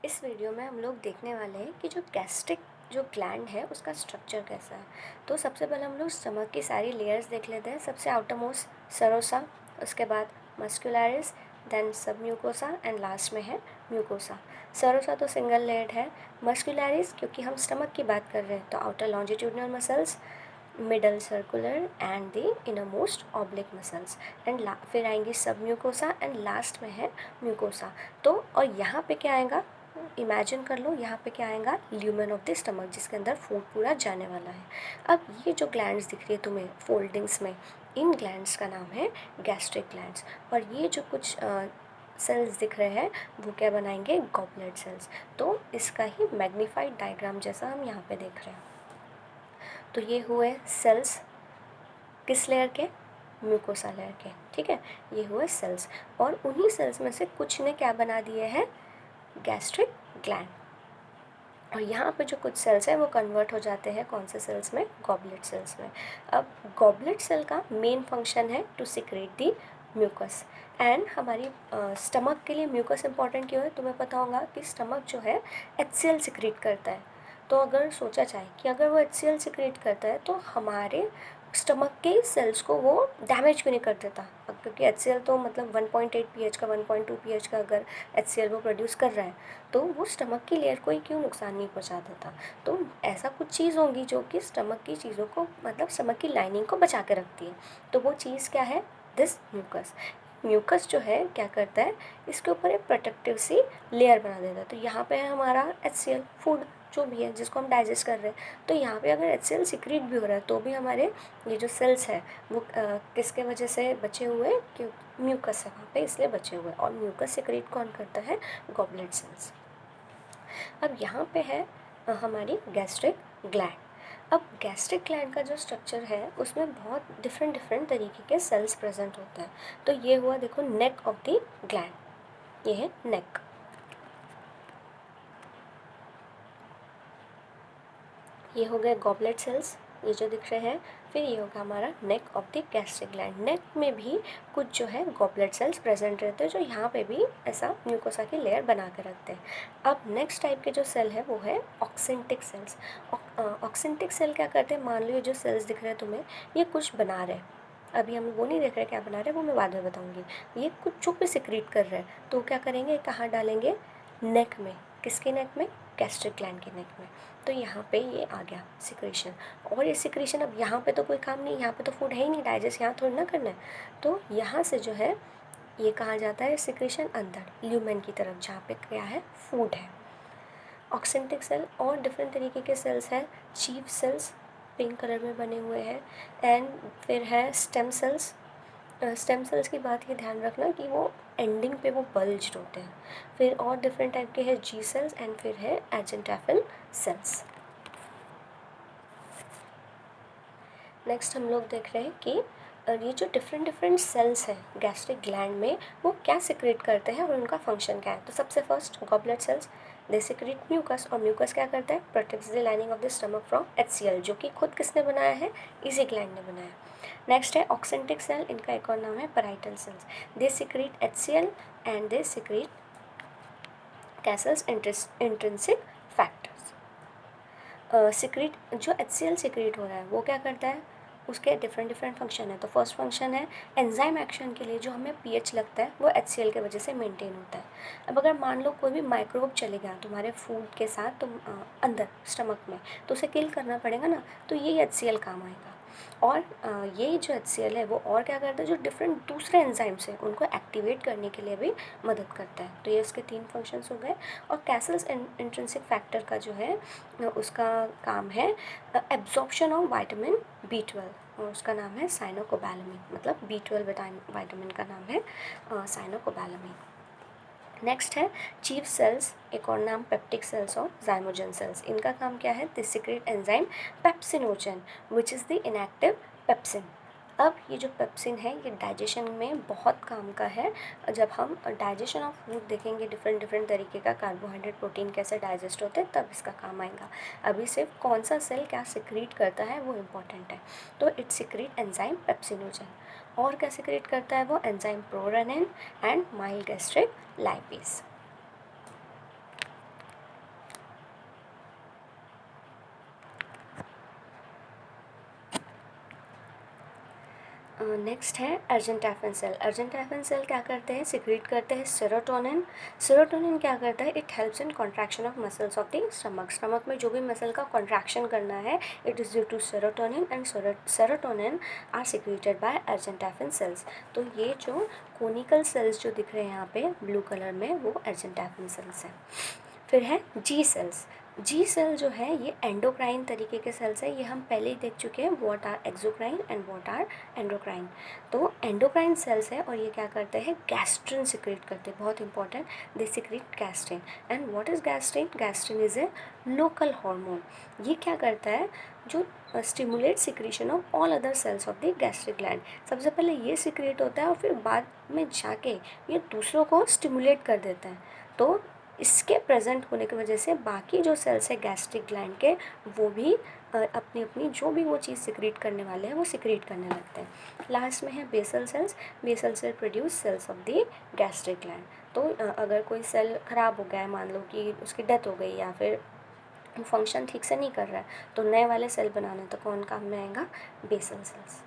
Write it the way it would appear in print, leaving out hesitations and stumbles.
इस वीडियो में हम लोग देखने वाले हैं कि जो गैस्ट्रिक जो ग्लैंड है उसका स्ट्रक्चर कैसा है। तो सबसे पहले हम लोग स्टमक की सारी लेयर्स देख लेते हैं। सबसे आउटर मोस्ट सरोसा, उसके बाद मस्कुलरिस, देन सब म्यूकोसा एंड लास्ट में है म्यूकोसा। सरोसा तो सिंगल लेयर्ड है। मस्कुलरिस क्योंकि हम स्टमक की बात कर रहे हैं तो outer longitudinal muscles, middle circular and the inner most oblique muscles and फिर आएंगी सब म्यूकोसा एंड लास्ट में है म्यूकोसा। तो और यहाँ पे क्या आएगा, इमेजिन कर लो, यहाँ पे क्या आएगा, ल्यूमेन ऑफ द स्टमक जिसके अंदर फूड पूरा जाने वाला है। अब ये जो ग्लैंड्स दिख रही है तुम्हें फोल्डिंग्स में, इन ग्लैंड्स का नाम है गैस्ट्रिक ग्लैंड्स। और ये जो कुछ सेल्स दिख रहे हैं वो क्या बनाएंगे, गॉबलेट सेल्स। तो इसका ही मैग्नीफाइड डायग्राम जैसा हम यहाँ पे देख रहे हैं। तो ये हुए सेल्स किस लेयर के, म्यूकोसा लेयर के, ठीक है। ये हुए सेल्स और उन्हीं सेल्स में से कुछ ने क्या बना दिए हैं, गैस्ट्रिक ग्लैंड। और यहाँ पे जो कुछ सेल्स हैं वो कन्वर्ट हो जाते हैं कौन से सेल्स में, गॉबलेट सेल्स में। अब गॉबलेट सेल का मेन फंक्शन है to secrete the mucus. And हमारी स्टमक के लिए म्यूकस इंपॉर्टेंट क्यों है, तुम्हें पता होगा कि स्टमक जो है HCl सिक्रेट करता है। तो अगर सोचा जाए कि अगर वो HCl सिक्रेट करता है तो हमारे स्टमक के सेल्स को वो डैमेज क्यों नहीं कर देता। अब क्योंकि HCl तो मतलब 1.8 pH का 1.2 pH का अगर HCl वो प्रोड्यूस कर रहा है तो वो स्टमक की लेयर को ही क्यों नुकसान नहीं पहुंचा देता। तो ऐसा कुछ चीज़ होगी जो कि स्टमक की चीज़ों को मतलब स्टमक की लाइनिंग को बचा के रखती है। तो वो चीज़ क्या है, दिस म्यूकस। म्यूकस जो है क्या करता है, इसके ऊपर एक प्रोटेक्टिव सी लेयर बना देता है। तो यहाँ पे है हमारा HCl फूड जो भी है जिसको हम डाइजेस्ट कर रहे हैं। तो यहाँ पे अगर HCl सिक्रीट भी हो रहा है तो भी हमारे ये जो सेल्स है वो किसके वजह से बचे हुए, क्यों, म्यूकस है वहाँ पे इसलिए बचे हुए। और म्यूकस सिक्रीट कौन करता है, गॉबलेट सेल्स। अब यहाँ पे है हमारी गैस्ट्रिक ग्लैंड। अब गैस्ट्रिक ग्लैंड का जो स्ट्रक्चर है उसमें बहुत डिफरेंट डिफरेंट तरीके के सेल्स प्रेजेंट होते हैं। तो ये हुआ देखो नेक ऑफ द ग्लैंड, ये है नेक। ये हो गए गॉबलेट सेल्स, ये जो दिख रहे हैं। फिर ये होगा हमारा neck of the gastric gland. Neck में भी कुछ जो है गॉबलेट सेल्स प्रेजेंट रहते हैं जो यहाँ पे भी ऐसा म्यूकोसा की लेयर बना के रखते हैं। अब नेक्स्ट टाइप के जो सेल है वो है ऑक्सेंटिक सेल्स। ऑक्सेंटिक सेल क्या करते हैं, मान लो ये जो सेल्स दिख रहे हैं तुम्हें, ये कुछ बना रहे हैं। अभी हम वो नहीं देख रहे क्या बना रहे हैं, वो मैं बाद में बताऊँगी। ये कुछ जो भी सिक्रीट कर रहे हैं तो क्या करेंगे, कहाँ डालेंगे, नेक में। किसके नेक में, गैस्ट्रिक ग्लैंड के नेक में। तो यहाँ पे ये आ गया सिक्रेशन। और ये सिक्रेशन अब यहाँ पे तो कोई काम नहीं, यहाँ पे तो फूड है ही नहीं, डाइजेस्ट यहाँ थोड़ी ना करना है। तो यहाँ से जो है ये कहा जाता है सिक्रेशन अंदर ल्यूमेन की तरफ जहाँ पे क्या है, फूड है। ऑक्सेंटिक सेल और डिफरेंट तरीके के सेल्स हैं। चीफ सेल्स पिंक कलर में बने हुए हैं। एंड फिर है स्टेम सेल्स। स्टेम सेल्स की बात ये ध्यान रखना कि वो एंडिंग पे वो बल्ज्ड होते हैं। फिर और डिफरेंट टाइप के हैं जी सेल्स एंड फिर है एजेंटाफिल सेल्स। नेक्स्ट हम लोग देख रहे हैं कि ये जो डिफरेंट डिफरेंट सेल्स हैं गैस्ट्रिक ग्लैंड में वो क्या सिक्रेट करते हैं और उनका फंक्शन क्या है। तो सबसे first goblet cells, they secrete mucus. और म्यूकस क्या करता है, protects the lining of the stomach from HCl जो कि खुद किसने बनाया है, इसी ग्लैंड ने बनाया। नेक्स्ट है ऑक्सेंटिक सेल, इनका एक और नाम है parietal cells. They secrete HCl and they secrete Castle's intrinsic factors. Secrete जो HCl सिक्रेट हो रहा है वो क्या करता है, उसके डिफरेंट डिफरेंट फंक्शन है। तो फर्स्ट फंक्शन है एंजाइम एक्शन के लिए, जो हमें pH लगता है वो HCl के वजह से मेंटेन होता है। अब अगर मान लो कोई भी माइक्रोब चले गया तुम्हारे फूड के साथ तो अंदर स्टमक में, तो उसे किल करना पड़ेगा ना, तो ये HCl काम आएगा। और ये जो HCl है वो और क्या करता है, जो डिफरेंट दूसरे एंजाइम्स हैं उनको एक्टिवेट करने के लिए भी मदद करता है। तो ये उसके 3 फंक्शंस हो गए। और कैसल्स इंट्रिंसिक फैक्टर का जो है उसका काम है एब्जॉर्प्शन ऑफ विटामिन B12 और उसका नाम है साइनोकोबैलामिन। मतलब B12 विटामिन का नाम है साइनोकोबैलामिन। नेक्स्ट है चीफ सेल्स, एक और नाम पेप्टिक सेल्स और जाइमोजन सेल्स। इनका काम क्या है, this secrete enzyme pepsinogen which is the inactive pepsin. अब ये जो पेप्सिन है ये डाइजेशन में बहुत काम का है। जब हम डाइजेशन ऑफ फूड देखेंगे, डिफरेंट डिफरेंट तरीके का कार्बोहाइड्रेट प्रोटीन कैसे डाइजेस्ट होते हैं, तब इसका काम आएगा। अभी सिर्फ कौन सा सेल क्या सिक्रीट करता है वो इम्पॉर्टेंट है। तो इट सिक्रीट एंजाइम पेप्सिनोजन। और क्या सिक्रीट करता है वो, enzyme prorennin and mild gastric lipase. Next है अर्जेंटाइफिन सेल। अर्जेंटाइफिन सेल क्या करते हैं, सिक्रीट करते हैं सेरोटोनिन। सेरोटोनिन क्या करता है, it helps in contraction of muscles of the stomach. Stomach में जो भी मसल का कॉन्ट्रैक्शन करना है, it is due to serotonin, and serotonin are secreted by argentaffin cells. तो ये जो कोनिकल सेल्स जो दिख रहे हैं यहाँ पे ब्लू कलर में, वो अर्जेंटाइफिन सेल्स हैं। फिर है जी सेल्स। जी सेल जो है ये एंडोक्राइन तरीके के सेल्स है, ये हम पहले ही देख चुके हैं, what are exocrine and what are endocrine. तो एंडोक्राइन सेल्स है और ये क्या करते हैं, गैस्ट्रिन सिक्रेट करते हैं, बहुत important, they secrete gastrin. And what is gastrin, gastrin is a local hormone. ये क्या करता है, जो stimulate secretion of all other cells of the gastric gland. सबसे पहले ये सिक्रेट होता है और फिर बाद में जाके ये दूसरों को स्टिमुलेट कर देता है। तो इसके प्रेजेंट होने की वजह से बाकी जो सेल्स है गैस्ट्रिक ग्लैंड के, वो भी अपनी अपनी जो भी वो चीज़ सिक्रीट करने वाले हैं वो सिक्रीट करने लगते हैं। लास्ट में है basal cells. Basal cell produce cells of the gastric gland. तो अगर कोई सेल ख़राब हो गया है, मान लो कि उसकी डेथ हो गई या फिर फंक्शन ठीक से नहीं कर रहा है, तो नए वाले सेल बनाने तो कौन काम में आएगा, बेसल सेल्स।